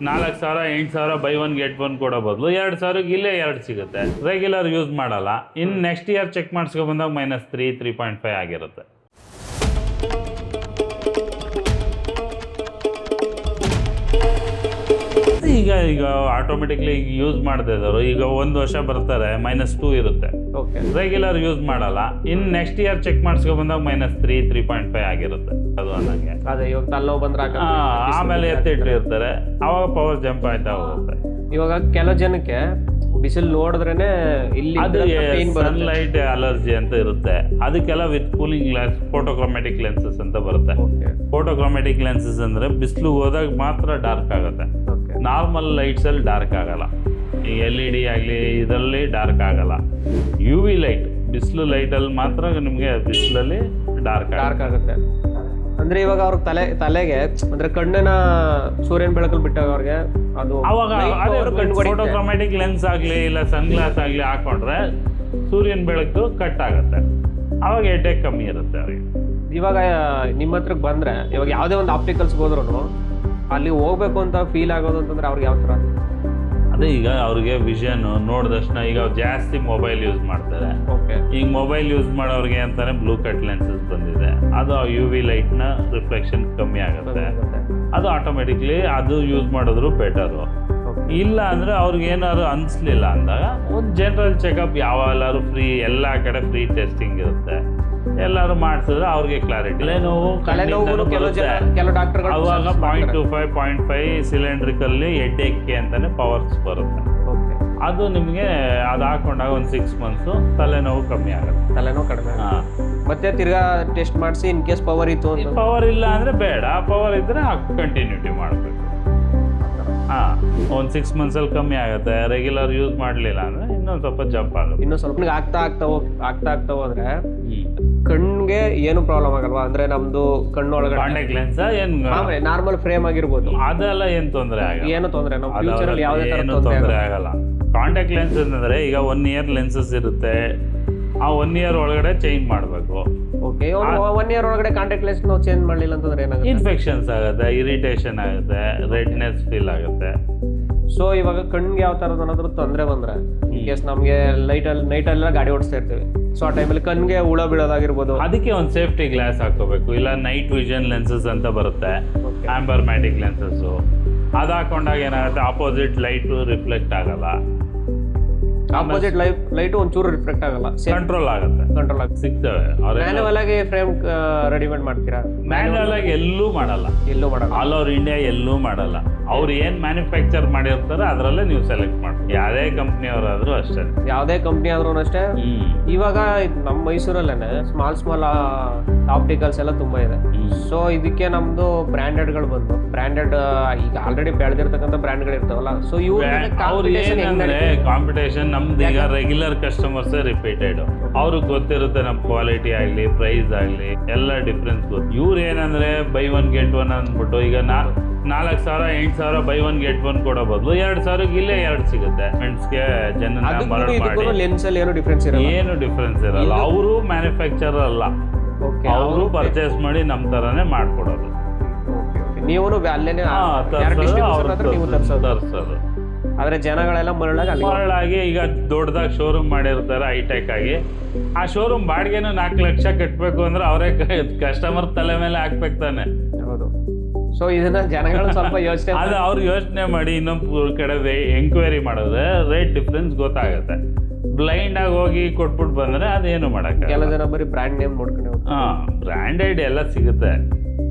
4,000 8,000 by one get one ಕೊಡೋ ಬದಲು 2,000 ಇಲ್ಲೇ 2 ಸಿಗುತ್ತೆ. ರೆಗ್ಯುಲರ್ ಯೂಸ್ ಮಾಡಲ್ಲ. ಇನ್ನು ನೆಕ್ಸ್ಟ್ ಇಯರ್ ಚೆಕ್ ಮಾಡಿಸ್ಕೊ ಬಂದಾಗ -3, 3.5 ಆಗಿರುತ್ತೆ. ಈಗ ಆಟೋಮೆಟಿಕ್ಲಿ ಯೂಸ್ ಮಾಡದೇ ಇದ್ದವರು ಈಗ 1 ವರ್ಷ ಬರ್ತಾರೆ -2 ಇರುತ್ತೆ. ರೆಗ್ಯುಲರ್ ಯೂಸ್ ಮಾಡಲ್ಲ. ಇನ್ನು ನೆಕ್ಸ್ಟ್ ಇಯರ್ ಚೆಕ್ ಮಾಡಿಸ್ಕೊ ಬಂದಾಗ -3, 3.5 ಆಗಿರುತ್ತೆ. ಅದು ಅನ್ನಂಗೆ ಅದೇ ಇವಾಗ ತಲೆನೋವು ಬಂದ್ರೆ ಆಮೇಲೆ ಎತ್ತಿಟ್ಟಿರ್ತಾರೆ, ಅವಾಗ ಪವರ್ ಜಂಪ್ ಆಯ್ತಾ ಹೋಗುತ್ತೆ. ಇವಾಗ ಕೆಲವು ಜನಕ್ಕೆ ಬಿಸಿಲು ನೋಡಿದ್ರೇನೆ ಇಲ್ಲಿ ಸನ್ಲೈಟ್ ಅಲರ್ಜಿ ಅಂತ ಇರುತ್ತೆ. ಅದಕ್ಕೆಲ್ಲ ವಿತ್ ಕೂಲಿಂಗ್ ಗ್ಲಾಸ್ ಫೋಟೋಕ್ರೋಮ್ಯಾಟಿಕ್ ಲೆನ್ಸಸ್ ಅಂತ ಬರುತ್ತೆ. ಫೋಟೋಕ್ರೋಮ್ಯಾಟಿಕ್ ಲೆನ್ಸಸ್ ಅಂದ್ರೆ ಬಿಸಿಲು ಹೋದಾಗ ಮಾತ್ರ ಡಾರ್ಕ್ ಆಗುತ್ತೆ. ನಾರ್ಮಲ್ ಲೈಟ್ಸ್ ಅಲ್ಲಿ ಡಾರ್ಕ್ ಆಗಲ್ಲ. ಈ LED ಆಗಲಿ ಇದರಲ್ಲಿ ಡಾರ್ಕ್ ಆಗಲ್ಲ. UV ಲೈಟ್ ಬಿಸಿಲು ಲೈಟಲ್ಲಿ ಮಾತ್ರ ನಿಮಗೆ ಬಿಸಿಲಲ್ಲಿ ಡಾರ್ಕ್ ಆಗುತ್ತೆ. ಅಂದ್ರೆ ಇವಾಗ ಅವ್ರ ತಲೆಗೆ ಅಂದ್ರೆ ಕಣ್ಣಿನ ಸೂರ್ಯನ ಬೆಳಕಲ್ಲಿ ಬಿಟ್ಟಾಗ ಅವ್ರಿಗೆ ಅದು ಅವಾಗ ಫೋಟೋಕ್ರೋಮ್ಯಾಟಿಕ್ ಲೆನ್ಸ್ ಆಗಲಿ ಇಲ್ಲ ಸನ್ ಗ್ಲಾಸ್ ಆಗಲಿ ಹಾಕೊಂಡ್ರೆ ಸೂರ್ಯನ ಬೆಳಕು ಕಟ್ ಆಗುತ್ತೆ. ಅವಾಗ ಹೆಡ್ಡೇಕ್ ಕಮ್ಮಿ ಇರುತ್ತೆ ಅವ್ರಿಗೆ. ಇವಾಗ ನಿಮ್ಮ ಹತ್ರಕ್ಕೆ ಬಂದ್ರೆ ಇವಾಗ ಯಾವುದೇ ಒಂದು ಆಪ್ಟಿಕಲ್ಸ್ ಹೋದ್ರು ಅಲ್ಲಿ ಹೋಗ್ಬೇಕು ಅಂತ ಫೀಲ್ ಆಗೋದು ಅಂತಂದ್ರೆ ಅವ್ರಿಗೆ ಯಾವ ಥರ? ಅದೇ ಈಗ ಅವ್ರಿಗೆ ವಿಷನ್ ನೋಡಿದಷ್ಟು ಈಗ ಜಾಸ್ತಿ ಮೊಬೈಲ್ ಯೂಸ್ ಮಾಡ್ತಾರೆ. ಈಗ ಮೊಬೈಲ್ ಯೂಸ್ ಮಾಡೋರಿಗೆ ಅಂತಾನೆ ಬ್ಲೂ ಕಟ್ ಲೆನ್ಸಸ್ ಬಂದಿದೆ. ಅದು UV ಲೈಟ್ನ ರಿಫ್ಲೆಕ್ಷನ್ ಕಮ್ಮಿ ಆಗುತ್ತೆ. ಅದು ಆಟೋಮೆಟಿಕ್ಲಿ ಅದು ಯೂಸ್ ಮಾಡಿದ್ರು ಬೆಟರು. ಇಲ್ಲ ಅಂದರೆ ಅವ್ರಿಗೆ ಏನಾದ್ರು ಅನಿಸ್ಲಿಲ್ಲ ಅಂದಾಗ ಒಂದು ಜನರಲ್ ಚೆಕಪ್ ಯಾವೆಲ್ಲರೂ ಫ್ರೀ, ಎಲ್ಲ ಕಡೆ ಫ್ರೀ ಟೆಸ್ಟಿಂಗ್ ಇರುತ್ತೆ. ಎಲ್ಲರೂ ಮಾಡಿಸಿದ್ರೆ ಅವ್ರಿಗೆ ಕ್ಲಾರಿಟಿ. ಕೆಲವು ಡಾಕ್ಟರ್ಗಳು ಅವಾಗ 0.25 0.5 ಸಿಲಿಂಡ್ರಿಕಲ್ಲಿ ಹೆಡ್ಡೇಕ್ಗೆ ಅಂತಾನೆ ಪವರ್ಸ್ ಬರುತ್ತೆ. ಅದು ನಿಮಗೆ ಅದು ಹಾಕೊಂಡಾಗ ಒಂದು 6 ಮಂತ್ಸು ತಲೆನೋವು ಕಮ್ಮಿ ಆಗುತ್ತೆ. ತಲೆನೋವು ಕಡಿಮೆ. ಮತ್ತೆ ತಿರ್ಗಾ ಟೆಸ್ಟ್ ಮಾಡಿಸಿ ಇನ್ ಕೇಸ್ ಪವರ್ ಇತ್ತು, ಪವರ್ ಇಲ್ಲ ಅಂದರೆ ಬೇಡ, ಪವರ್ ಇದ್ದರೆ ಕಂಟಿನ್ಯೂಟಿ ಮಾಡಬೇಕು. ಒಂದು 6 ಮಂತ್ಸಲ್ಲಿ ಕಮ್ಮಿ ಆಗುತ್ತೆ. ರೆಗ್ಯುಲರ್ ಯೂಸ್ ಮಾಡಲಿಲ್ಲ ಅಂದರೆ ಇನ್ನೊಂದು ಸ್ವಲ್ಪ ಜಂಪ್ ಆಗುತ್ತೆ. ಇನ್ನೊಂದು ಸ್ವಲ್ಪ ಆಗ್ತಾ ಹೋದ್ರೆ ಕಣ್ಣಿಗೆ ಏನು ಪ್ರಾಬ್ಲಮ್ ಆಗಲ್ವಾ? ಅಂದ್ರೆ ನಮ್ದು ಕಣ್ಣು ಒಳಗಡೆ ಕಾಂಟ್ಯಾಕ್ಟ್ ಲೆನ್ಸ್ ಏನು ನಾರ್ಮಲ್ ಫ್ರೇಮ್ ಆಗಿರ್ಬೋದು, ಅದೆಲ್ಲ ಏನು ತೊಂದರೆ ಆಗಲ್ಲ. ಏನು ತೊಂದರೆ ಏನು ತೊಂದರೆ ಆಗಲ್ಲ. ಕಾಂಟ್ಯಾಕ್ಟ್ ಲೆನ್ಸ್ ಅಂತಂದ್ರೆ ಈಗ 1 ಇಯರ್ ಲೆನ್ಸಸ್ ಇರುತ್ತೆ. ಆ 1 ಇಯರ್ ಒಳಗಡೆ ಚೇಂಜ್ ಮಾಡಬೇಕು. ಓಕೆ, 1 ಇಯರ್ ಒಳಗಡೆ ಕಾಂಟ್ಯಾಕ್ಟ್ ಲೆನ್ಸ್ ನಾವು ಚೇಂಜ್ ಮಾಡಲಿಲ್ಲ ಅಂತಂದ್ರೆ ಏನಾಗುತ್ತೆ? ಇನ್ಫೆಕ್ಷನ್ಸ್ ಆಗುತ್ತೆ, ಇರಿಟೇಷನ್ ಆಗುತ್ತೆ, ರೆಡ್ನೆಸ್ ಫೀಲ್ ಆಗುತ್ತೆ. ಸೊ ಇವಾಗ ಕಣ್ಣಿಗೆ ಯಾವ ಥರದ ಏನಾದರೂ ತೊಂದರೆ ಬಂದರೆ ಇನ್ ಕೇಸ್ ನಮಗೆ ನೈಟೆಲ್ಲ ಗಾಡಿ ಓಡಿಸ್ತಾ ಇರ್ತೀವಿ, ಸೊ ಆ ಟೈಮಲ್ಲಿ ಕಣ್ಣಿಗೆ ಹುಳ ಬೀಳೋದಾಗಿರ್ಬೋದು, ಅದಕ್ಕೆ ಒಂದು ಸೇಫ್ಟಿ ಗ್ಲಾಸ್ ಹಾಕೋಬೇಕು. ಇಲ್ಲ ನೈಟ್ ವಿಷನ್ ಲೆನ್ಸಸ್ ಅಂತ ಬರುತ್ತೆ, ಆಂಬರ್ ಮ್ಯಾಟಿಕ್ ಲೆನ್ಸಸ್ಸು. ಅದು ಹಾಕೊಂಡಾಗ ಏನಾಗುತ್ತೆ, ಆಪೋಸಿಟ್ ಲೈಟು ರಿಫ್ಲೆಕ್ಟ್ ಆಗಲ್ಲ. ಆಪೋಸಿಟ್ ಲೈಟು ಒಂಚೂರು ರಿಫ್ಲೆಕ್ಟ್ ಆಗಲ್ಲ, ಕಂಟ್ರೋಲ್ ಆಗುತ್ತೆ. ಸಿಗ್ತವೆ. ಮ್ಯಾನ್ಯುವಲ್ ಆಗಿ ಫ್ರೇಮ್ ರೆಡಿಮೇಡ್ ಮಾಡ್ತೀರಾ? ಮ್ಯಾನ್ಯುವಲ್ ಆಗಿ ಎಲ್ಲೂ ಮಾಡಲ್ಲ. ಆಲ್ ಓವರ್ ಇಂಡಿಯಾ ಎಲ್ಲೂ ಮಾಡಲ್ಲ. ಅವ್ರು ಏನು ಮ್ಯಾನುಫ್ಯಾಕ್ಚರ್ ಮಾಡಿರ್ತಾರೆ ಅದರಲ್ಲೇ ನೀವು ಸೆಲೆಕ್ಟ್ ಮಾಡಿ. ಯಾವುದೇ ಕಂಪ್ನಿಯವರಾದ್ರೂ ಅಷ್ಟೇ, ಯಾವುದೇ ಕಂಪ್ನಿ ಆದ್ರೂ ಅಷ್ಟೇ. ಇವಾಗ ನಮ್ಮ ಮೈಸೂರಲ್ಲೇನೆ ಸ್ಮಾಲ್ ಆಪ್ಟಿಕಲ್ಸ್ ಎಲ್ಲ ತುಂಬಾ ಇದೆ. ಸೊ ಇದಕ್ಕೆ ನಮ್ದು ಬ್ರ್ಯಾಂಡೆಡ್ಗಳು ಬಂದು ಬ್ರ್ಯಾಂಡೆಡ್ ಈಗ ಆಲ್ರೆಡಿ ಬೆಳೆದಿರ್ತಕ್ಕಂಥ ಬ್ರ್ಯಾಂಡ್ಗಳು ಇರ್ತಾವಲ್ಲ, ಸೊ ಅವ್ರು ಏನಂದ್ರೆ ಕಾಂಪಿಟೇಷನ್ ನಮ್ದು ಈಗ ರೆಗ್ಯುಲರ್ ಕಸ್ಟಮರ್ಸೇ ರಿಪೀಟೆಡ್. ಅವ್ರಿಗೆ ಗೊತ್ತಿರುತ್ತೆ ನಮ್ಮ ಕ್ವಾಲಿಟಿ ಆಗಲಿ ಪ್ರೈಸ್ ಆಗಲಿ ಎಲ್ಲ ಡಿಫ್ರೆನ್ಸ್ ಗೊತ್ತು. ಇವ್ರು ಏನಂದ್ರೆ ಬೈ ಒನ್ ಗೆಟ್ ಒನ್ ಅಂದ್ಬಿಟ್ಟು ಈಗ 4,000 8,000 ಬೈ ಒನ್ ಗೆಟ್ ಒನ್ ಕೊಡೋ ಬದಲು 2,000 ಇಲ್ಲೇ 2 ಸಿಗುತ್ತೆ. ಫ್ರೆಂಡ್ಸ್ಗೆ ಲೆನ್ಸಲ್ಲಿ ಏನು ಡಿಫ್ರೆನ್ಸ್ ಇರಲ್ಲ. ಅವರು ಮ್ಯಾನುಫ್ಯಾಕ್ಚರರ್ ಅಲ್ಲ, ಅವರು ಪರ್ಚೇಸ್ ಮಾಡಿ ನಮ್ಮ ಥರನೇ ಮಾಡ್ಕೊಡೋದು. ನೀವು ತರಿಸೋದು. ಆದ್ರೆ ಜನಗಳೆಲ್ಲ ಮರಳಾಗಿ ಈಗ ದೊಡ್ಡದಾಗಿ ಶೋರೂಮ್ ಮಾಡಿರ್ತಾರೆ ಹೈಟೆಕ್ ಆಗಿ. ಆ ಶೋರೂಮ್ ಬಾಡಿಗೆನೂ 4 ಲಕ್ಷ ಕಟ್ಟಬೇಕು ಅಂದ್ರೆ ಅವರೇ ಕಸ್ಟಮರ್ ತಲೆ ಮೇಲೆ ಹಾಕ್ಬೇಕು ತಾನೆ. ಹೌದು. ಸೊ ಇದನ್ನ ಜನಗಳು ಸ್ವಲ್ಪ ಯೋಚನೆ ಅದು ಅವ್ರು ಯೋಚನೆ ಮಾಡಿ ಇನ್ನೊಂದು ಕಡೆ ಎಂಕ್ವೈರಿ ಮಾಡಿದ್ರೆ ರೇಟ್ ಡಿಫ್ರೆನ್ಸ್ ಗೊತ್ತಾಗುತ್ತೆ. ಬ್ಲೈಂಡ್ ಆಗಿ ಹೋಗಿ ಕೊಟ್ಬಿಟ್ಟು ಬಂದ್ರೆ ಅದೇನು ಮಾಡಕ್ಕೆ. ಕೆಲವು ಜನ ಬರೀ ಬ್ರ್ಯಾಂಡ್ ನೇಮ್ ನೋಡ್ಕೊಂಡು ಬ್ರ್ಯಾಂಡೆಡ್ ಎಲ್ಲ ಸಿಗುತ್ತೆ.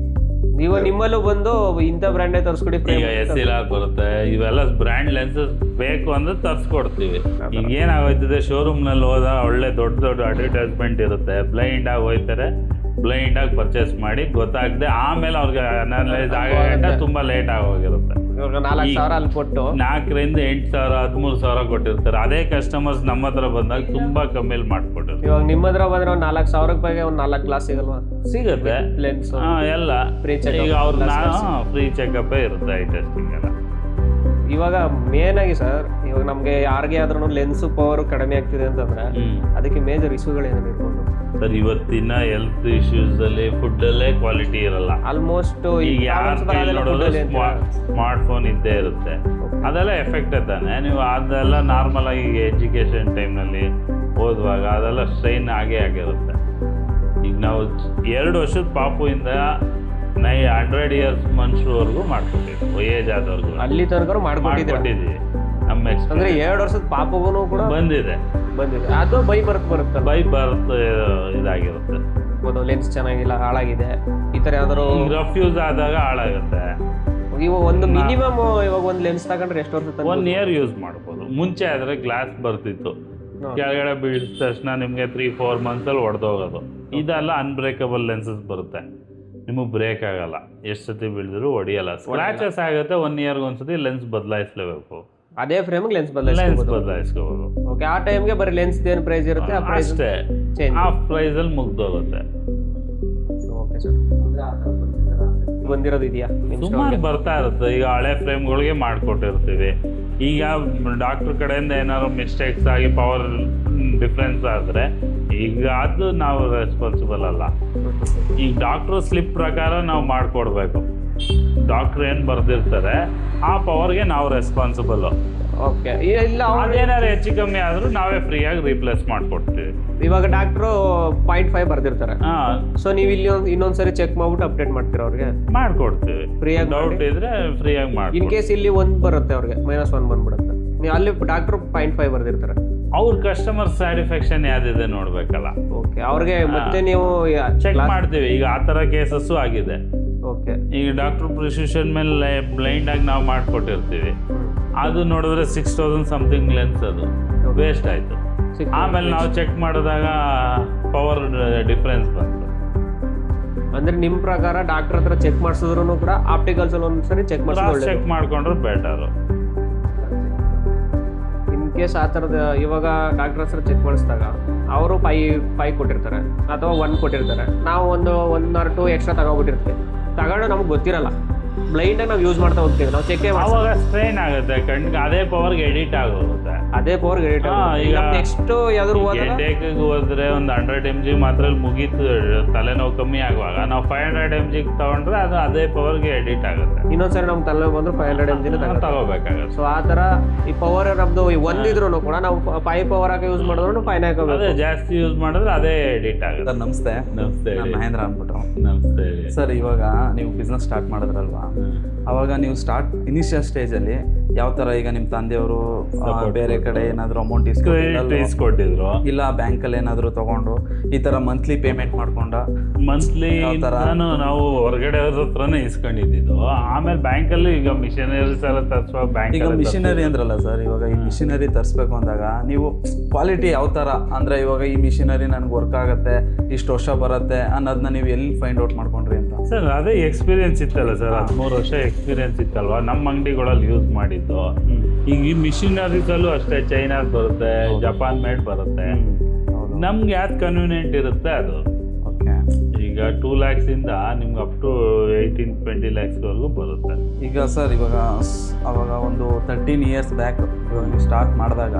ನೀವು ನಿಮ್ಮಲ್ಲೂ ಬಂದು ಇಂಥ ಬ್ರ್ಯಾಂಡೇ ತರಿಸ್ಕೊಡಿ. ಈಗ SLR ಬರುತ್ತೆ, ಇವೆಲ್ಲ ಬ್ರ್ಯಾಂಡ್ ಲೆನ್ಸಸ್ ಬೇಕು ಅಂದ್ರೆ ತರಿಸ್ಕೊಡ್ತೀವಿ. ಈಗ ಏನಾಗೋಯ್ತದೆ, ಶೋರೂಮ್ನಲ್ಲಿ ಹೋದ ಒಳ್ಳೆ ದೊಡ್ಡ ಅಡ್ವರ್ಟೈಸ್ಮೆಂಟ್ ಇರುತ್ತೆ, ಬ್ಲೈಂಡ್ ಆಗಿ ಹೋಯ್ತಾರೆ, ಬ್ಲೈಂಡ್ ಆಗಿ ಪರ್ಚೇಸ್ ಮಾಡಿ ಗೊತ್ತಾಗದೆ ಆಮೇಲೆ ಅವ್ರಿಗೆ ಅನಲೈಸ್ ಆಗ ತುಂಬಾ ಲೇಟ್ ಆಗೋಗಿರುತ್ತೆ. 4,000 ಅಲ್ಲಿ ಕೊಟ್ಟು 4,000 8,000 13,000 ಕೊಟ್ಟಿರ್ತಾರೆ. ಅದೇ ಕಸ್ಟಮರ್ಸ್ ನಮ್ಮ ಹತ್ರ ಬಂದಾಗ ತುಂಬಾ ಕಮ್ಮಿಲಿ ಮಾಡ್ಕೊಟ್ಟಿರ್ತಾರೆ. ಇವಾಗ ನಿಮ್ಮ ಹತ್ರ ಬಂದ್ರೆ ಒಂದು 4,000 ರೂಪಾಯಿಗೆ ಒಂದು 4 ಗ್ಲಾಸ್ ಸಿಗಲ್ವಾ? ಸಿಗುತ್ತೆ. ಲೆನ್ಸ್ ಎಲ್ಲ ಈಗ ಅವ್ರ ಫ್ರೀ ಚೆಕಪ್ ಇರುತ್ತೆ, ಐ ಟೆಸ್ಟಿಂಗ್ ಎಲ್ಲ. ಇವಾಗ ಮೇನ್ ಆಗಿ ಸರ್, ಇವಾಗ ನಮ್ಗೆ ಯಾರಿಗೆ ಆದ್ರೂ ಲೆನ್ಸ್ ಪವರ್ ಕಡಿಮೆ ಆಗ್ತಿದೆ ಅಂತಂದ್ರೆ ಅದಕ್ಕೆ ಮೇಜರ್ ಇಶ್ಯೂಗಳು ಏನೇನು ಇರ್ಬೋದು? ಸರ್ ಇವತ್ತಿನ ಹೆಲ್ತ್ ಇಶ್ಯೂಸಲ್ಲಿ ಫುಡ್ಡಲ್ಲೇ ಕ್ವಾಲಿಟಿ ಇರಲ್ಲ. ಆಲ್ಮೋಸ್ಟ್ ಈಗ ಯಾರು ನೋಡೋದು ಸ್ಮಾರ್ಟ್ ಫೋನ್ ಇದ್ದೇ ಇರುತ್ತೆ, ಅದೆಲ್ಲ ಎಫೆಕ್ಟ್ ತಾನೆ. ನೀವು ಅದೆಲ್ಲ ನಾರ್ಮಲ್ ಆಗಿ ಎಜುಕೇಷನ್ ಟೈಮ್ನಲ್ಲಿ ಓದುವಾಗ ಅದೆಲ್ಲ ಸ್ಟ್ರೈನ್ ಆಗಿರುತ್ತೆ. ಈಗ ನಾವು 2 ವರ್ಷದ ಪಾಪುಯಿಂದ 100 ಇಯರ್ಸ್ ಮನುಷ್ಯರವರೆಗೂ ಮಾಡ್ಕೊಟ್ಟಿದ್ವಿ, ಏಜ್ ಆದವ್ರಿಗೂ ಅಲ್ಲಿ ತನಕ ಮಾಡ್ಕೊಟ್ಟಿದ್ದೀವಿ. ನಮ್ಮ ಅಂದ್ರೆ 2 ವರ್ಷದ ಪಾಪಗೂ ಕೂಡ ಬಂದಿದೆ. ಅದು ಬೈ ಬರುತ್ತೆ ಇದಾಗಿರುತ್ತೆ. ಲೆನ್ಸ್ ಚೆನ್ನಾಗಿಲ್ಲ, ಹಾಳಾಗಿದೆ, ಈ ತರ ಯಾವ್ದಾರು ರಫ್ ಯೂಸ್ ಆದಾಗ ಹಾಳಾಗುತ್ತೆ. ಇವಾಗ ಒಂದು ಮಿನಿಮಮ್ ಇವಾಗ ಒಂದು ಲೆನ್ಸ್ ತಗೊಂಡ್ರೆ ಎಷ್ಟು ವರ್ಷ 1 ಇಯರ್ ಯೂಸ್ ಮಾಡ್ಬೋದು. ಮುಂಚೆ ಆದರೆ ಗ್ಲಾಸ್ ಬರ್ತಿತ್ತು, ಕೆಳಗಡೆ ಬೀಳಿದ ತಕ್ಷಣ ನಿಮಗೆ 3-4 ಮಂತ್ಸಲ್ಲಿ ಹೊಡೆದೋಗೋದು. ಇದೆಲ್ಲ ಅನ್ಬ್ರೇಕಬಲ್ ಲೆನ್ಸಸ್ ಬರುತ್ತೆ, ನಿಮಗೆ ಬ್ರೇಕ್ ಆಗಲ್ಲ, ಎಷ್ಟು ಸತಿ ಬೀಳಿದ್ರು ಹೊಡಿಯಲ್ಲ. ಸ್ಕ್ರಾಚಸ್ ಆಗುತ್ತೆ, 1 ಇಯರ್ಗೆ ಒಂದ್ಸತಿ ಲೆನ್ಸ್ ಬದಲಾಯಿಸಲೇಬೇಕು. ಅದೇ ಫ್ರೇಮ್ಗೆ ಲೆನ್ಸ್ ಬದಲಾಯಿಸ್ಕೋಬೋದು. ಓಕೆ, ಆ ಟೈಮ್ಗೆ ಬರೀ ಲೆನ್ಸ್ ಏನು ಪ್ರೈಸ್ ಇರುತ್ತೆ ಆ ಪ್ರೈಸ್ ಅಷ್ಟೇ, ಆ ಪ್ರೈಸಲ್ಲಿ ಮುಗ್ದೋಗುತ್ತೆ. ಓಕೆ ಸರ್, ಬಂದಿರೋದು ಇದೆಯಾ? ಸುಮಾರು ಬರ್ತಾ ಇರುತ್ತೆ. ಈಗ ಹಳೆ ಫ್ರೇಮ್ಗಳಿಗೆ ಮಾಡಿಕೊಟ್ಟಿರ್ತೀವಿ. ಈಗ ಡಾಕ್ಟ್ರ್ ಕಡೆಯಿಂದ ಏನಾದ್ರು ಮಿಸ್ಟೇಕ್ಸ್ ಆಗಿ ಪವರ್ ಡಿಫ್ರೆನ್ಸ್ ಆದರೆ ಈಗ ಅದು ನಾವು ರೆಸ್ಪಾನ್ಸಿಬಲ್ ಅಲ್ಲ. ಈಗ ಡಾಕ್ಟ್ರು ಸ್ಲಿಪ್ ಪ್ರಕಾರ ನಾವು ಮಾಡಿಕೊಡ್ಬೇಕು. ಡಾಕ್ಟ್ರ್ ಏನು ಬರೆದಿರ್ತಾರೆ ಆ ಪವರ್ಗೆ ನಾವು ರೆಸ್ಪಾನ್ಸಿಬಲ್. ಓಕೆ, ಇಲ್ಲ ಅದೇನಾದ್ರು ಹೆಚ್ಚು ಕಮ್ಮಿ ಆದರೂ ನಾವೇ ಫ್ರೀಯಾಗಿ ರೀಪ್ಲೇಸ್ ಮಾಡಿಕೊಡ್ತೀವಿ. ಇವಾಗ ಡಾಕ್ಟ್ರು 0.5 ಬರ್ದಿರ್ತಾರೆ, ಸೊ ನೀವು ಇಲ್ಲಿ ಇನ್ನೊಂದ್ಸರಿ ಚೆಕ್ ಮಾಡ್ಬಿಟ್ಟು ಅಪ್ಡೇಟ್ ಮಾಡ್ತೀರಾ ಅವ್ರಿಗೆ? ಮಾಡ್ಕೊಡ್ತೀವಿ, ಫ್ರೀಯಾಗಿ. ಡೌಟ್ ಇದ್ರೆ ಫ್ರೀಯಾಗಿ ಮಾಡಿ. ಇನ್ ಕೇಸ್ ಇಲ್ಲಿ 1 ಬರುತ್ತೆ ಅವ್ರಿಗೆ, -1 ಬಂದ್ಬಿಡುತ್ತೆ, ನೀವು ಅಲ್ಲಿ ಡಾಕ್ಟ್ರು 0.5 ಬರ್ದಿರ್ತಾರೆ. ಅವ್ರ ಕಸ್ಟಮರ್ ಸ್ಯಾಟಿಸ್ಫ್ಯಾಕ್ಷನ್ ಯಾವ್ದಿದೆ ನೋಡ್ಬೇಕಲ್ಲ. ಓಕೆ, ಅವ್ರಿಗೆ ಮತ್ತೆ ನೀವು ಚೆಕ್ ಮಾಡ್ತೀವಿ. ಈಗ ಆ ಥರ ಕೇಸಸ್ಸು ಆಗಿದೆ. ಓಕೆ, ಈಗ ಡಾಕ್ಟರ್ ಪ್ರಿಸ್ಕ್ರಿಪ್ಷನ್ ಮೇಲೆ ಬ್ಲೈಂಡ್ ಆಗಿ ನಾವು ಮಾಡಿಕೊಟ್ಟಿರ್ತೀವಿ, ಅದು ನೋಡಿದ್ರೆ 6000 ಸಮಥಿಂಗ್ ಲೆನ್ಸ್ ಅದು ವೇಸ್ಟ್ ಆಯಿತು. ಆಮೇಲೆ ನಾವು ಚೆಕ್ ಮಾಡಿದಾಗ ಪವರ್ ಡಿಫ್ರೆನ್ಸ್ ಬಂತು. ಅಂದ್ರೆ ನಿಮ್ಮ ಪ್ರಕಾರ ಡಾಕ್ಟರ್ ಹತ್ರ ಚೆಕ್ ಮಾಡಿಸಿದ್ರು ಕೂಡ ಆಪ್ಟಿಕಲ್ಸ್ ಅಲ್ಲಿ ಒಂದ್ಸರಿ ಚೆಕ್ ಮಾಡ್ಕೊಂಡ್ರೆ ಬೆಟರು. ಇನ್ ಕೇಸ್ ಆ ಥರದ ಇವಾಗ ಡಾಕ್ಟರ್ ಹತ್ರ ಚೆಕ್ ಮಾಡಿಸಿದಾಗ ಅವರು 5 ಕೊಟ್ಟಿರ್ತಾರೆ ಅಥವಾ 1 ಕೊಟ್ಟಿರ್ತಾರೆ, ನಾವು ಒಂದು 1 or 2 ಎಕ್ಸ್ಟ್ರಾ ತಗೊಬಿಟ್ಟಿರ್ತೀವಿ. ತಗೊಂಡು ನಮ್ಗೆ ಗೊತ್ತಿರಲ್ಲ, ಬ್ಲೈಂಡಾಗಿ ನಾವು ಯೂಸ್ ಮಾಡ್ತಾ ಹೋಗ್ತೀವಿ, ನಾವು ಚೆಕ್ ಅವಾಗ ಸ್ಟ್ರೈನ್ ಆಗುತ್ತೆ ಕಣ್ಣಿಗೆ, ಅದೇ ಪವರ್ಗೆ ಎಡಿಟ್ ಆಗೋಗುತ್ತೆ. ಅದೇ ಪವರ್ಗೆ ಎಡಿಟ್ ಈಗ ನೆಕ್ಸ್ಟ್ ಯಾವ್ದಾದ್ರು ಹೆಡ್ಡೇಕ್ಗೆ ಹೋದ್ರೆ ಒಂದು 100 mg ಮಾತ್ರ ಮುಗೀತು, ತಲೆನೋವು ಕಮ್ಮಿ ಆಗುವಾಗ ನಾವು 500 mg ತಗೊಂಡ್ರೆ ಅದು ಅದೇ ಪವರ್ಗೆ ಎಡಿಟ್ ಆಗುತ್ತೆ. ಇನ್ನೊಂದ್ಸರಿ ನಮ್ಗೆ ತಲೆ ಬಂದ್ರೆ 500 mg ತಗೋಬೇಕಾಗುತ್ತೆ. ಸೊ ಆ ಥರ ಈ ಪವರ್ ನಮ್ದು ಒಂದಿದ್ರು ಕೂಡ ನಾವು 5 ಪವರ್ ಹಾಕಿ ಯೂಸ್ ಮಾಡಿದ್ರು 5 ಹಾಕೋಬೇಕು. ಅದೇ ಜಾಸ್ತಿ ಯೂಸ್ ಮಾಡಿದ್ರೆ ಅದೇ ಎಡಿಟ್ ಆಗುತ್ತೆ. ಸರ್ ನಮಸ್ತೆ. ನಮಸ್ತೆ, ಮಹೇಂದ್ರ ಅಂದ್ಬಿಟ್ಟು. ನಮಸ್ತೆ ಸರ್, ಇವಾಗ ನೀವು ಬಿಸ್ನೆಸ್ ಸ್ಟಾರ್ಟ್ ಮಾಡಿದ್ರಲ್ವಾ, ಅವಾಗ ನೀವು ಇನಿಷಿಯಲ್ ಸ್ಟೇಜಲ್ಲಿ ಯಾವ ಥರ, ಈಗ ನಿಮ್ಮ ತಂದೆಯವರು ಬೇರೆ ಕಡೆ ಏನಾದರೂ ಅಮೌಂಟ್ ಇಸ್ಕೊಟ್ಟಿದ್ರು, ಇಲ್ಲ ಬ್ಯಾಂಕಲ್ಲಿ ಏನಾದರೂ ತಗೊಂಡು ಈ ಥರ ಮಂತ್ಲಿ ಪೇಮೆಂಟ್ ಮಾಡ್ಕೊಂಡ? ಮಂತ್ಲಿ ನಾವು ಹೊರಗಡೆ ಅವ್ರ ಹತ್ರನೇ ಇಸ್ಕೊಂಡಿದ್ದು. ಆಮೇಲೆ ಬ್ಯಾಂಕಲ್ಲಿ ಈಗ ಮಿಷನರೀಸ್ ಎಲ್ಲ ತರಿಸುವ ಬ್ಯಾಂಕ್, ಈಗ ಮಿಷಿನರಿ ಅಂದ್ರಲ್ಲ ಸರ್, ಇವಾಗ ಈ ಮಿಷಿನರಿ ತರಿಸ್ಬೇಕು ಅಂದಾಗ ನೀವು ಕ್ವಾಲಿಟಿ ಯಾವ ಥರ, ಅಂದರೆ ಇವಾಗ ಈ ಮಿಷಿನರಿ ನನಗೆ ವರ್ಕ್ ಆಗುತ್ತೆ, ಇಷ್ಟು ವರ್ಷ ಬರುತ್ತೆ ಅನ್ನೋದನ್ನ ನೀವು ಎಲ್ಲಿ ಫೈಂಡ್ ಔಟ್ ಮಾಡ್ಕೊಂಡ್ರಿ ಅಂತ? ಸರ್ ಅದೇ ಎಕ್ಸ್ಪೀರಿಯನ್ಸ್ ಇತ್ತಲ್ಲ ಸರ್, 13 ವರ್ಷ ಎಕ್ಸ್ಪೀರಿಯನ್ಸ್ ಇತ್ತಲ್ವಾ ನಮ್ಮ ಅಂಗಡಿಗಳಲ್ಲಿ ಯೂಸ್ ಮಾಡಿದ್ದು. ಈಗ ಈ ಮಿಷಿನರೀಸಲ್ಲೂ ಅಷ್ಟೇ, ಚೈನಾದ್ ಬರುತ್ತೆ, ಜಪಾನ್ ಮೇಡ್ ಬರುತ್ತೆ, ನಮ್ಗೆ ಯಾವ್ದು ಕನ್ವೀನಿಯೆಂಟ್ ಇರುತ್ತೆ ಅದು. ಓಕೆ, ಈಗ 2 lakhs ಇಂದ ನಿಮ್ಗೆ ಅಪ್ ಟು 18-20 lakhsವರೆಗೂ ಬರುತ್ತೆ. ಈಗ ಸರ್ ಅವಾಗ ಒಂದು 13 years ಬ್ಯಾಕ್ ನೀವು ಸ್ಟಾರ್ಟ್ ಮಾಡಿದಾಗ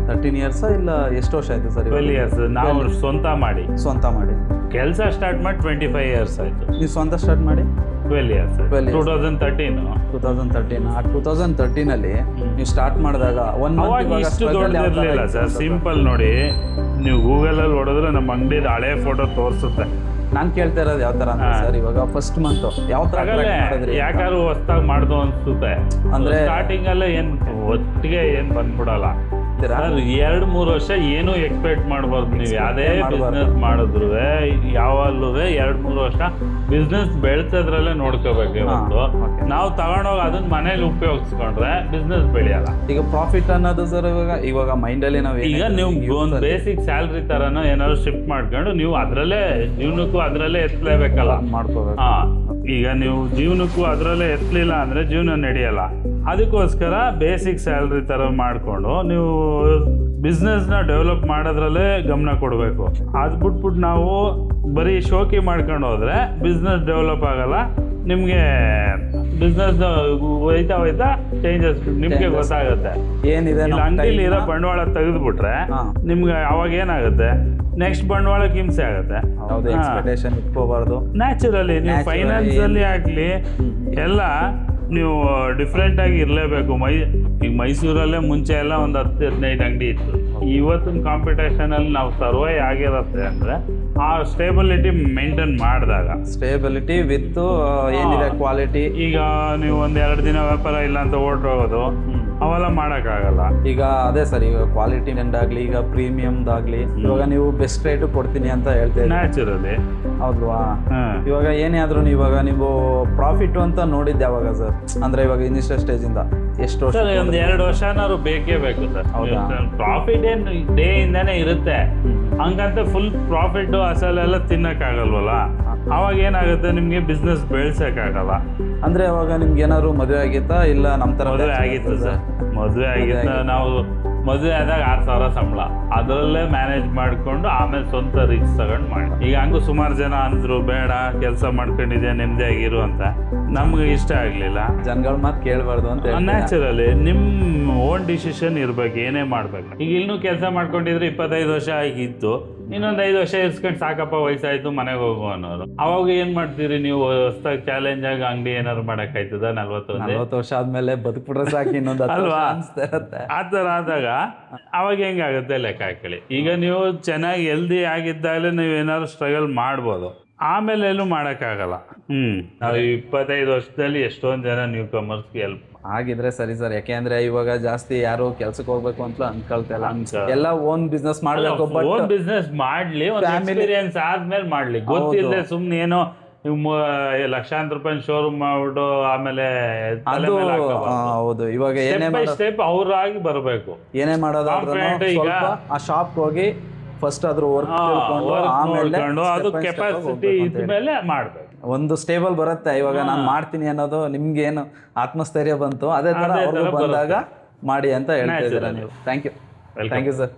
13 years ಇಲ್ಲ ಎಷ್ಟು ವರ್ಷ ಆಯಿತು ಸರ್? 12 years. ನಾವು ಸ್ವಂತ ಮಾಡಿ ಕೆಲಸ ಸ್ಟಾರ್ಟ್ ಮಾಡಿ 25 years ಆಯಿತು. ನೀವು ಸ್ವಂತ ಸ್ಟಾರ್ಟ್ ಮಾಡಿ 12 years. 2013. ಆ 2013 ನೀವು ಸ್ಟಾರ್ಟ್ ಮಾಡಿದಾಗ ಇಷ್ಟು ದೊಡ್ಡದಿರಲಿಲ್ಲ ಸರ್. ಸಿಂಪಲ್ ನೋಡಿ, ನೀವು ಗೂಗಲಲ್ಲಿ ಹೊಡೆದ್ರೆ ನಮ್ಮ ಅಂಗಡಿದ ಹಳೆ ಫೋಟೋ ತೋರಿಸುತ್ತೆ. ನಾನು ಕೇಳ್ತಾ ಇರೋದು ಯಾವ ಥರ ಅಂತ ಸರ್, ಇವಾಗ ಫಸ್ಟ್ ಮಂತ್ ಯಾವ ಥರ ಯಾಕಾದ್ರು ಹೊಸ್ದಾಗಿ ಮಾಡ್ದು ಅನ್ಸುತ್ತೆ. ಅಂದರೆ ಸ್ಟಾರ್ಟಿಂಗಲ್ಲೇ ಏನು ಒಟ್ಟಿಗೆ ಏನು ಬಂದ್ಬಿಡಲ್ಲ ಸರ್. 2-3 ವರ್ಷ ಏನೂ ಎಕ್ಸ್ಪೆಕ್ಟ್ ಮಾಡ್ಬಾರ್ದು. ನೀವು ಯಾವುದೇ ಬಿಸ್ನೆಸ್ ಮಾಡಿದ್ರು ಯಾವಾಗಲೂ 2-3 ವರ್ಷ ಬಿಸ್ನೆಸ್ ಬೆಳೆಸೋದ್ರಲ್ಲೇ ನೋಡ್ಕೋಬೇಕು. ಇವತ್ತು ನಾವು ತಗೊಂಡೋಗಿ ಅದನ್ನ ಮನೇಲಿ ಉಪಯೋಗಿಸ್ಕೊಂಡ್ರೆ ಬಿಸ್ನೆಸ್ ಬೆಳೆಯಲ್ಲ. ಈಗ ಪ್ರಾಫಿಟ್ ಅನ್ನೋದು ಸರ್ ಇವಾಗ ಮೈಂಡಲ್ಲಿ ನಾವು ಈಗ ನೀವು ಒಂದು ಬೇಸಿಕ್ ಸ್ಯಾಲ್ರಿ ಥರನೋ ಏನಾದ್ರು ಶಿಫ್ಟ್ ಮಾಡ್ಕೊಂಡು ನೀವು ಅದರಲ್ಲೇ ಜೀವನಕ್ಕೂ ಅದರಲ್ಲೇ ಎತ್ತಲೇಬೇಕಲ್ಲ, ಮಾಡ್ಕೋಬೇಕು. ಈಗ ನೀವು ಜೀವನಕ್ಕೂ ಅದರಲ್ಲೇ ಎತ್ತಲಿಲ್ಲ ಅಂದರೆ ಜೀವನ ನಡೆಯಲ್ಲ. ಅದಕ್ಕೋಸ್ಕರ ಬೇಸಿಕ್ ಸ್ಯಾಲ್ರಿ ಥರ ಮಾಡಿಕೊಂಡು ನೀವು ಬಿಸ್ನೆಸ್ನ ಡೆವಲಪ್ ಮಾಡೋದ್ರಲ್ಲೇ ಗಮನ ಕೊಡಬೇಕು. ಅದು ಬಿಟ್ಬಿಟ್ಟು ನಾವು ಬರೀ ಶೋಕಿ ಮಾಡ್ಕೊಂಡು ಹೋದರೆ ಬಿಸ್ನೆಸ್ ಡೆವಲಪ್ ಆಗಲ್ಲ, ನಿಮಗೆ ಬಿಸ್ನೆಸ್ ಹೋಯ್ತಾ ಹೋಯ್ತಾ ಚೇಂಜಸ್ ನಿಮ್ಗೆ ಗೊತ್ತಾಗುತ್ತೆ. ಏನಿದೆ ಇಲ್ಲ ಅಂಗಡಿಲಿ ಇರೋ ಬಂಡವಾಳ ತೆಗೆದುಬಿಟ್ರೆ ನಿಮ್ಗೆ ಅವಾಗ ಏನಾಗುತ್ತೆ, ನೆಕ್ಸ್ಟ್ ಬಂಡವಾಳಕ್ಕೆ ಹಿಂಸೆ ಆಗುತ್ತೆ. ಯಾವುದೇ ಎಕ್ಸ್ಪೆಕ್ಟೇಷನ್ ಇಟ್ಕೋಬಾರ್ದು. ನ್ಯಾಚುರಲಿ ನೀವು ಫೈನಾನ್ಸ್ ಅಲ್ಲಿ ಆಗ್ಲಿ ಎಲ್ಲ ನೀವು ಡಿಫ್ರೆಂಟ್ ಆಗಿ ಇರಲೇಬೇಕು. ಈಗ ಮೈಸೂರಲ್ಲೇ ಮುಂಚೆ ಎಲ್ಲ ಒಂದು 10-15 ಅಂಗಡಿ ಇತ್ತು. ಇವತ್ತಿನ ಕಾಂಪಿಟೇಷನ್ ಅಲ್ಲಿ ನಾವು ಸರ್ವೈ ಆಗಿರುತ್ತೆ ಅಂದ್ರೆ ಆ ಸ್ಟೇಬಿಲಿಟಿ ಮೇಂಟೈನ್ ಮಾಡಿದಾಗ, ಸ್ಟೇಬಿಲಿಟಿ ವಿತ್ ಏನಿದೆ ಕ್ವಾಲಿಟಿ. ಈಗ ನೀವು ಒಂದ್ 2 ದಿನ ವ್ಯಾಪಾರ ಇಲ್ಲ ಅಂತ ಹೊರಟೋಗೋದು ಅವೆಲ್ಲ ಮಾಡೋಕ್ಕಾಗಲ್ಲ. ಈಗ ಅದೇ ಸರ್, ಈಗ ಕ್ವಾಲಿಟಿನಿಂದಾಗ್ಲಿ ಈಗ ಪ್ರೀಮಿಯಮ್ದಾಗ್ಲಿ ಇವಾಗ ನೀವು ಬೆಸ್ಟ್ ರೇಟ್ ಕೊಡ್ತೀನಿ ಅಂತ ಹೇಳ್ತೀವಿ ನ್ಯಾಚುರಲಿ, ಹೌದಲ್ವಾ? ಇವಾಗ ಏನೇ ಆದ್ರೂ ಇವಾಗ ನೀವು ಪ್ರಾಫಿಟ್ ಅಂತ ನೋಡಿದ್ದು ಯಾವಾಗ ಸರ್? ಅಂದ್ರೆ ಇವಾಗ ಇನಿಷಿಯಲ್ ಸ್ಟೇಜ್ ಇಂದ ಎಷ್ಟು ವರ್ಷ? ಒಂದ್ 2 ವರ್ಷನಾದ್ರು ಬೇಕೇ ಬೇಕು ಸರ್. ಪ್ರಾಫಿಟ್ ಏನ್ ಡೇ ಇಂದಾನೆ ಇರುತ್ತೆ, ಹಂಗಂತ ಫುಲ್ ಪ್ರಾಫಿಟ್ ಅಸಲೆಲ್ಲ ತಿನ್ನಕ್ಕಾಗಲ್ವಲ್ಲ. ಅವಾಗ ಏನಾಗುತ್ತೆ, ನಿಮ್ಗೆ ಬಿಸ್ನೆಸ್ ಬೆಳ್ಸಕ್ಕಾಗಲ್ಲ. ಅಂದ್ರೆ ಅವಾಗ ನಿಮ್ಗೆ ಏನಾದ್ರು ಮದುವೆ ಆಗಿತ್ತಾ? ಇಲ್ಲ ನಮ್ಮ ತರ ಮದುವೆ ಆಗಿತ್ತು ಸರ್, ಮದುವೆ ಆಗಿತ್ತು. ನಾವು ಮದುವೆ ಆದಾಗ 6,000 ಸಂಬಳ, ಅದರಲ್ಲೇ ಮ್ಯಾನೇಜ್ ಮಾಡಿಕೊಂಡು ಆಮೇಲೆ ಸ್ವಂತ ರಿಕ್ಸ್ ತಗೊಂಡು ಮಾಡಿ. ಈಗ ಹಂಗೂ ಸುಮಾರು ಜನ ಅಂದ್ರು ಬೇಡ ಕೆಲಸ ಮಾಡ್ಕೊಂಡಿದ್ದೆ ನೆಮ್ಮದಿ ಆಗಿರು ಅಂತ. ನಮ್ಗೆ ಇಷ್ಟ ಆಗಲಿಲ್ಲ. ಜನಗಳ ಮಾತು ಕೇಳಬಾರ್ದು ಅಂತ. ನ್ಯಾಚುರಲಿ ನಿಮ್ಮ ಓನ್ ಡಿಸಿಷನ್ ಇರ್ಬೇಕು, ಏನೇ ಮಾಡ್ಬೇಕು. ಈಗ ಇನ್ನೂ ಕೆಲಸ ಮಾಡ್ಕೊಂಡಿದ್ರೆ 25 ವರ್ಷ ಆಗಿತ್ತು, ಇನ್ನೊಂದು 5 ವರ್ಷ ಇರ್ಸ್ಕೊಂಡು ಸಾಕಪ್ಪ ವಯಸ್ಸಾಯ್ತು ಮನೆಗೆ ಹೋಗು ಅನ್ನೋರು. ಅವಾಗ ಏನ್ ಮಾಡ್ತೀರಿ ನೀವು? ಹೊಸದಾಗಿ ಚಾಲೆಂಜ್ ಆಗಿ ಅಂಗಡಿ ಏನಾದ್ರು ಮಾಡಕ್ಕಾಯ್ತದ? 40 ವರ್ಷ ಆದ್ಮೇಲೆ ಬದುಕ್ಬಿಟ್ರೆ ಸಾಕು ಇನ್ನೊಂದು ಅಲ್ವಾ? ಅನ್ಸ್ತಾ ಆ ಥರ ಆದಾಗ ಅವಾಗ ಹೆಂಗಾಗುತ್ತೆ ಲೆಕ್ಕ ಹಾಕೊಳ್ಳಿ. ಈಗ ನೀವು ಚೆನ್ನಾಗಿ ಹೆಲ್ದಿ ಆಗಿದ್ದಾಗಲೇ ನೀವು ಏನಾದ್ರು ಸ್ಟ್ರಗಲ್ ಮಾಡ್ಬೋದು, ಆಮೇಲೆ ಎಲ್ಲೂ ಮಾಡೋಕ್ಕಾಗಲ್ಲ. ನಾವು 25 ವರ್ಷದಲ್ಲಿ ಎಷ್ಟೊಂದು ಜನ ನ್ಯೂ ಕಮರ್ಸ್ಗೆ ಹೆಲ್ಪ್ ಆಗಿದ್ರೆ ಸರಿ ಸರ್. ಯಾಕೆಂದ್ರೆ ಇವಾಗ ಜಾಸ್ತಿ ಯಾರು ಕೆಲ್ಸಕ್ಕೆ ಹೋಗ್ಬೇಕು ಅಂತ ಅನ್ಕೊಳ್ತಲ್ಲ, ಎಲ್ಲ ಓನ್ ಬಿಸ್ನೆಸ್ ಮಾಡ್ಬೇಕು. ಓನ್ ಬಿಸ್ನೆಸ್ ಮಾಡ್ಲಿ, ಒಂದು ಎಕ್ಸ್ಪೀರಿಯನ್ಸ್ ಆದ್ಮೇಲೆ ಮಾಡ್ಲಿ. ಗೊತ್ತಿಲ್ಲದೆ ಸುಮ್ನೆ ಏನೋ ಲಕ್ಷಾಂತರ ರೂಪಾಯಿ ಶೋರೂಮ್ ಮಾಡ್ಬಿಟ್ಟು ಆಮೇಲೆ ಹೌದು. ಇವಾಗ ಏನೇ ಸ್ಟೆಪ್ ಅವ್ರಾಗಿ ಬರಬೇಕು. ಏನೇ ಮಾಡೋದಾದ್ರೂ ಈಗ ಆ ಶಾಪ್ ಹೋಗಿ ಫಸ್ಟ್ ಅದ್ರ ವರ್ಕ್ ಆಮೇಲೆ ಅದು ಕೆಪಾಸಿಟಿ ಇದ್ಮೇಲೆ ಮಾಡ್ಬೇಕು. ಒಂದು ಸ್ಟೇಬಲ್ ಬರುತ್ತೆ. ಇವಾಗ ನಾನು ಮಾಡ್ತೀನಿ ಅನ್ನೋದು ನಿಮ್ಗೆ ಏನು ಆತ್ಮಸ್ಥೈರ್ಯ ಬಂತು, ಅದೇ ತರ ಅವ್ರು ಬಂದಾಗ ಮಾಡಿ ಅಂತ ಹೇಳ್ತಾ ಇದ್ದೀರಾ ನೀವು. Thank you sir.